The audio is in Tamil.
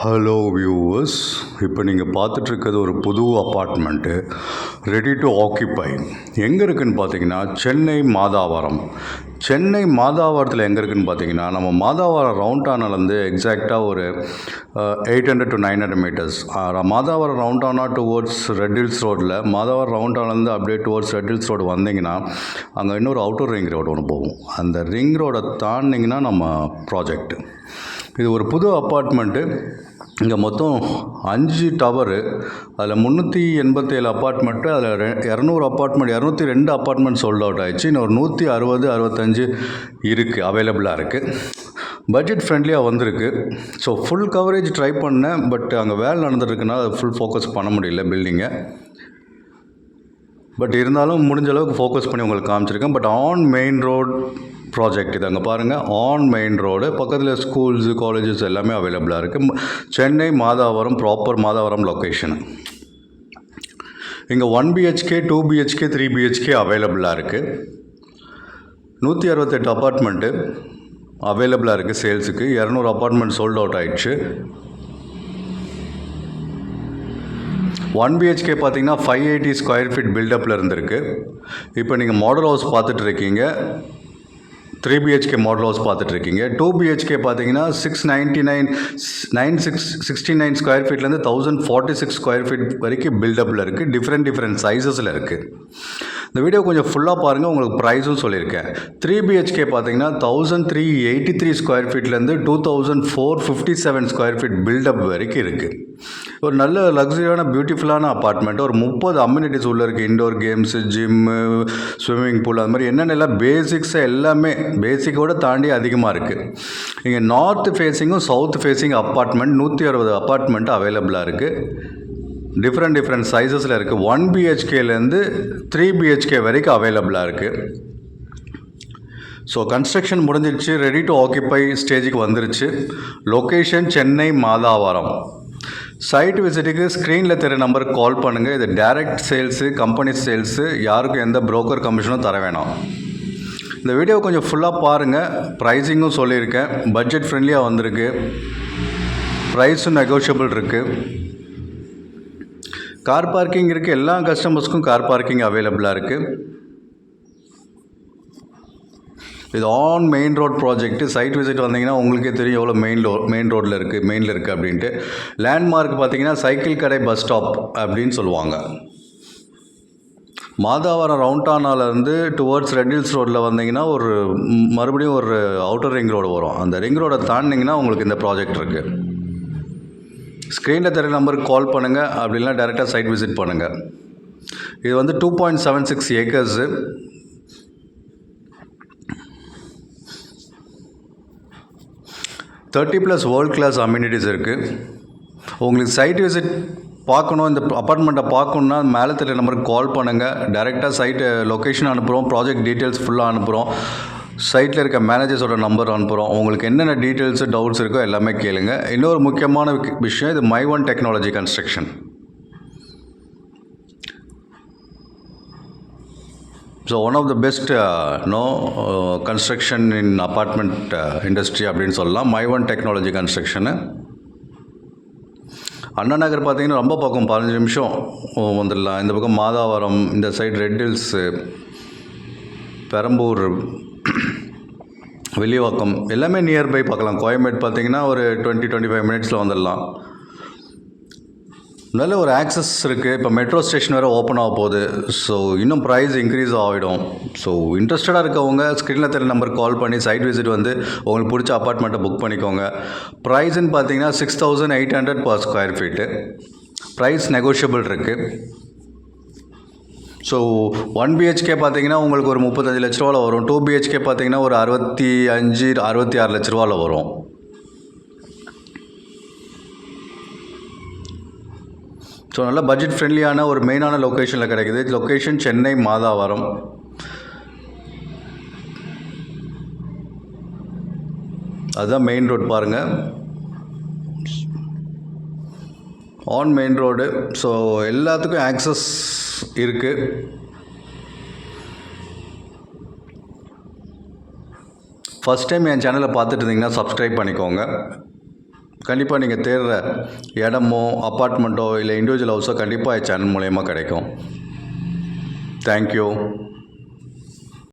ஹலோ வியூவர்ஸ், இப்போ நீங்கள் பார்த்துட்ருக்கிறது ஒரு புது அப்பார்ட்மெண்ட்டு ரெடி டு ஆக்கிபை. எங்கே இருக்குதுன்னு பார்த்தீங்கன்னா சென்னை மாதாவரத்தில் எங்கே இருக்குதுன்னு பார்த்தீங்கன்னா நம்ம மாதாவரம் ரவுண்டானாலேருந்து எக்ஸாக்டாக ஒரு 800 to 900 மீட்டர்ஸ். மாதாவரம் ரவுண்டானா டுவோர்ட்ஸ் ரெட் ஹில்ஸ் ரோட்டில், மாதாவரம் ரவுண்டானாலேருந்து அப்படியே டுவோர்ட்ஸ் ரெட் ஹில்ஸ் ரோடு வந்தீங்கன்னா அங்கே இன்னொரு அவுட்டர் ரிங் ரோடு ஒன்று போகும். அந்த ரிங் ரோடை தாண்டிங்கன்னா நம்ம ப்ராஜெக்ட். இது ஒரு புது அப்பார்ட்மெண்ட்டு. இங்கே மொத்தம் 5 டவரு, அதில் 387 அப்பார்ட்மெண்ட்டு, அதில் 202 அப்பார்ட்மெண்ட் சோல்ட் அவுட் ஆகிடுச்சு. இன்னும் ஒரு 160-65 இருக்குது, அவைலபிளாக இருக்குது. பட்ஜெட் ஃப்ரெண்ட்லியாக வந்திருக்கு. ஸோ ஃபுல் கவரேஜ் ட்ரை பண்ணேன், பட் அங்கே வேலை நடந்துட்டுருக்குனால அதை ஃபுல் ஃபோக்கஸ் பண்ண முடியல பில்டிங்கை. பட் இருந்தாலும் முடிஞ்ச அளவுக்கு ஃபோக்கஸ் பண்ணி உங்களுக்கு காமிச்சிருக்கேன். But on main road project இது. அங்கே பாருங்கள், ஆன் மெயின் ரோடு பக்கத்தில் ஸ்கூல்ஸு காலேஜஸ் எல்லாமே அவைலபிளாக இருக்குது. Chennai Madhavaram, proper Madhavaram location. இங்கே 1 BHK 2 BHK 3 BHK அவைலபிளாக இருக்குது. 168 அப்பார்ட்மெண்ட்டு அவைலபிளாக இருக்குது சேல்ஸுக்கு. 200 அப்பார்ட்மெண்ட் சோல்ட் அவுட் ஆகிடுச்சு. 1 BHK பார்த்தீங்கன்னா 580 ஸ்கொயர் ஃபீட் பில்டப்பில் இருந்திருக்கு. இப்போ நீங்கள் மாடல் ஹவுஸ் பார்த்துட்ருக்கீங்க. 3 BHK மாடல் ஹவுஸ் பார்த்துட்ருக்கீங்க. 2 BHK பார்த்தீங்கன்னா 69 ஸ்கொயர் ஃபீட்லேருந்து 1046 ஸ்கொயர் ஃபீட் வரைக்கும் பில்டப்பில் இருக்குது. டிஃப்ரெண்ட் சைஸஸில் இருக்குது. இந்த வீடியோ கொஞ்சம் ஃபுல்லாக பாருங்கள், உங்களுக்கு ப்ரைஸும் சொல்லியிருக்கேன். 3 BHK பார்த்தீங்கன்னா 1383 ஸ்கொயர் ஃபீட்லேருந்து 2457 ஸ்கொயர் ஃபீட் பில்டப் வரைக்கும் இருக்குது. ஒரு நல்ல லக்ஸரியான பியூட்டிஃபுல்லான அப்பார்ட்மெண்ட். ஒரு 30 அம்யூனிட்டிஸ் உள்ளே இருக்குது. Indoor games, gym, swimming pool, அது மாதிரி என்னென்ன பேசிக்ஸாக எல்லாமே பேசிக்கோடு தாண்டி அதிகமாக இருக்குது. இங்கே நார்த் ஃபேஸிங்கும் சவுத் ஃபேஸிங் அப்பார்ட்மெண்ட் 160 அப்பார்ட்மெண்ட் அவைலபிளாக இருக்குது. டிஃப்ரெண்ட் சைஸஸில் இருக்குது. 1 BHKலேருந்து 3 BHK வரைக்கும் அவைலபிளாக இருக்குது. ஸோ கன்ஸ்ட்ரக்ஷன் முடிஞ்சிருச்சு, ரெடி டு ஆக்கிபை ஸ்டேஜுக்கு வந்துருச்சு. லொக்கேஷன் சென்னை மாதாவரம். சைட் விசிட்டுக்கு ஸ்க்ரீனில் தெரிய நம்பருக்கு கால் பண்ணுங்கள். இது டைரக்ட் சேல்ஸு, கம்பெனி சேல்ஸு, யாருக்கும் எந்த புரோக்கர் கமிஷனும் தர வேணாம். இந்த வீடியோ கொஞ்சம் ஃபுல்லாக பாருங்கள். ப்ரைஸிங்கும் சொல்லியிருக்கேன். பட்ஜெட் ஃப்ரெண்ட்லியாக வந்திருக்கு. ப்ரைஸும் நெகோஷியபிள் இருக்குது. கார் பார்க்கிங் இருக்குது. எல்லா கஸ்டமர்ஸ்க்கும் கார் பார்க்கிங் அவைலபிளாக இருக்குது. இது on main road project. Side visit வந்தீங்கன்னா உங்களுக்கே தெரியும் எவ்வளோ மெயின் ரோட்டில் இருக்குது அப்படின்ட்டு. லேண்ட்மார்க் பார்த்தீங்கன்னா சைக்கிள் கடை பஸ் ஸ்டாப் அப்படின்னு சொல்லுவாங்க. மாதாவரம் ரவுண்டானாலேருந்து டுவோர்ட்ஸ் ரெட் ஹில்ஸ் ரோட்டில் வந்தீங்கன்னா மறுபடியும் ஒரு அவுட்டர் ரிங் ரோடு வரும். அந்த ரிங் ரோடை தாண்டிங்கன்னா உங்களுக்கு இந்த ப்ராஜெக்ட் இருக்குது. ஸ்க்ரீனில் தெரிய நம்பருக்கு கால் பண்ணுங்கள். அப்படின்னா டேரெக்டாக சைட் விசிட் பண்ணுங்கள். இது 2.76 ஏக்கர்ஸு. +30 வேர்ல்ட் கிளாஸ் அம்யூனிட்டிஸ் இருக்குது. உங்களுக்கு சைட் விசிட் பார்க்கணும், இந்த அப்பார்ட்மெண்ட்டை பார்க்கணுன்னா மேலே தெரிய நம்பருக்கு கால் பண்ணுங்கள். டேரெக்டாக சைட்டு லொக்கேஷன் அனுப்புகிறோம், ப்ராஜெக்ட் டீட்டெயில்ஸ் ஃபுல்லாக அனுப்புகிறோம், சைட்டில் இருக்க மேனேஜர்ஸோட நம்பர் அனுப்புகிறோம். உங்களுக்கு என்னென்ன டீட்டெயில்ஸு, டவுட்ஸ் இருக்கோ எல்லாமே கேளுங்க. இன்னொரு முக்கியமான விஷயம், இது மை1 technology construction. So one of the best construction in apartment industry அப்படின்னு சொல்லலாம். மை1 டெக்னாலஜி கன்ஸ்ட்ரக்ஷனு. அண்ணா நகர் பார்த்தீங்கன்னா ரொம்ப பக்கம், 15 நிமிஷம் வந்துடலாம். இந்த பக்கம் மாதாவரம், இந்த side red hills, Perambur, Velivakkam எல்லாமே நியர்பை பார்க்கலாம். கோயம்பேடு பார்த்தீங்கன்னா ஒரு 20-25 மினிட்ஸில் வந்துடலாம். நல்ல ஒரு ஆக்சஸ் இருக்குது. இப்போ மெட்ரோ ஸ்டேஷன் வேறு ஓப்பன் ஆக போகுது. ஸோ இன்னும் ப்ரைஸ் இன்க்ரீஸ் ஆகிடும். ஸோ இன்ட்ரெஸ்டடாக இருக்கவங்க ஸ்க்ரீனில் தெரிய நம்பருக்கு கால் பண்ணி சைட் விசிட் வந்து உங்களுக்கு பிடிச்ச அப்பார்ட்மெண்ட்டை புக் பண்ணிக்கோங்க. ப்ரைஸ்ன்னு பார்த்தீங்கன்னா 6800 per square feet. Price negotiable இருக்குது. ஸோ 1 BHK பார்த்தீங்கன்னா உங்களுக்கு ஒரு 35 லட்ச ரூபாவில் வரும். 2 BHK பார்த்தீங்கன்னா ஒரு 65-66 லட்ச ரூபாவில் வரும். ஸோ நல்ல பட்ஜெட் ஃப்ரெண்ட்லியான ஒரு மெயினான லொக்கேஷனில் கிடைக்குது. லொக்கேஷன் சென்னை மாதாவரம். அதுதான் மெயின் ரோட் பாருங்கள், ஆன் மெயின் ரோடு. ஸோ எல்லாத்துக்கும் ஆக்சஸ் இருக்குது. ஃபஸ்ட் டைம் என் சேனலை பார்த்துட்டு இருந்தீங்கன்னா சப்ஸ்கிரைப் பண்ணிக்கோங்க. கண்டிப்பாக நீங்கள் தேடுற இடமோ அப்பார்ட்மெண்ட்டோ இல்லை இண்டிவிஜுவல் ஹவுஸோ கண்டிப்பாக சேனல் மூலயமா கிடைக்கும். தேங்க்யூ.